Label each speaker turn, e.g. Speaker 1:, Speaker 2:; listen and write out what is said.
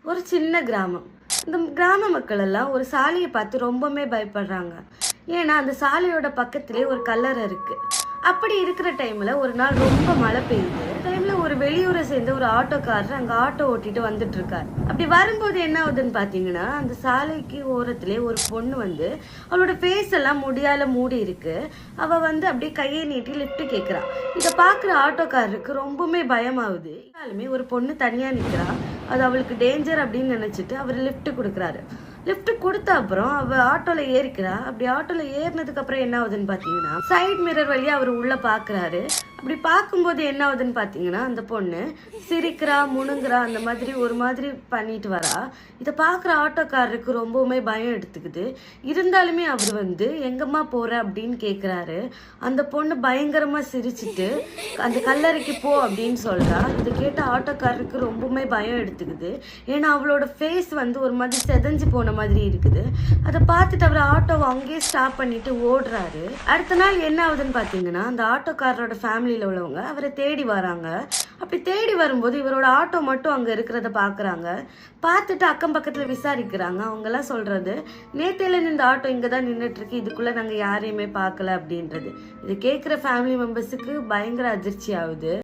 Speaker 1: ஒரு சின்ன கிராமம். இந்த கிராம மக்கள் எல்லாம் ஒரு சாலையை பார்த்து ரொம்பவுமே பயப்படுறாங்க. ஏன்னா அந்த சாலையோட பக்கத்திலே ஒரு கல்லறை இருக்கு. அப்படி இருக்கிற டைம்ல ஒரு நாள் ரொம்ப மழை பெய்யுது. டைம்ல ஒரு வெளியூரை சேர்ந்த ஒரு ஆட்டோக்காரர் அங்க ஆட்டோ ஓட்டிட்டு வந்துட்டு இருக்காரு. அப்படி வரும்போது என்ன ஆகுதுன்னு பாத்தீங்கன்னா, அந்த சாலைக்கு ஓரத்திலே ஒரு பொண்ணு வந்து அவளோட ஃபேஸ் எல்லாம் முடியால மூடி இருக்கு. அவ வந்து அப்படியே கையை நீட்டி லிஃப்ட் கேக்குறா. இதை பாக்குற ஆட்டோக்காரருக்கு ரொம்பவுமே பயமாகுது. ஒரு பொண்ணு தனியா நிக்கிறா. அது அவளுக்கு டேஞ்சர் அப்படின்னு நினைச்சிட்டு அவர் லிஃப்ட் கொடுக்குறாரு. லிஃப்ட் கொடுத்த அப்புறம் அவ ஆட்டோல ஏறிக்கிறா. அப்படி ஆட்டோல ஏறினதுக்கு அப்புறம் என்ன ஆகுதுன்னு பாத்தீங்கன்னா, சைட் மிரர் வழியா அவர் உள்ள பாக்குறாரு. அப்படி பார்க்கும்போது என்ன ஆகுதுன்னு பாத்தீங்கன்னா, அந்த பொண்ணு சிரிக்கிறா, முணுங்குறா, அந்த மாதிரி ஒரு மாதிரி பண்ணிட்டு வரா. இதை பாக்குற ஆட்டோக்காரருக்கு ரொம்பவுமே பயம் எடுத்துக்குது. இருந்தாலுமே அவர் வந்து எங்கம்மா போற அப்படின்னு கேக்குறாரு. அந்த பொண்ணு பயங்கரமா சிரிச்சுட்டு அந்த கல்லறைக்கு போ அப்படின்னு சொல்றா. இதை கேட்ட ஆட்டோக்காரருக்கு ரொம்பவுமே பயம் எடுத்துக்குது. ஏன்னா அவளோட ஃபேஸ் வந்து ஒரு மாதிரி செதஞ்சு போன மாதிரி இருக்குது. அதை பார்த்துட்டு அவர் ஆட்டோவை அங்கேயே ஸ்டாப் பண்ணிட்டு ஓடுறாரு. அடுத்த நாள் என்ன ஆகுதுன்னு பாத்தீங்கன்னா, அந்த ஆட்டோக்காரரோட ஃபேமிலியில உள்ளவங்க அவரை தேடி வராங்க. அப்படி தேடி வரும்போது இவரோட ஆட்டோ மட்டும் அங்க இருக்கிறத பாக்குறாங்க. பார்த்துட்டு அக்கம் பக்கத்துல விசாரிக்கிறாங்க. அவங்க எல்லாம் சொல்றது, நேத்தையில இந்த ஆட்டோ இங்கதான் நின்றுட்டு இருக்கு, இதுக்குள்ள நாங்க யாரையுமே பார்க்கல அப்படின்றது. இது கேட்கிற ஃபேமிலி மெம்பர்ஸுக்கு பயங்கர அதிர்ச்சி ஆகுது.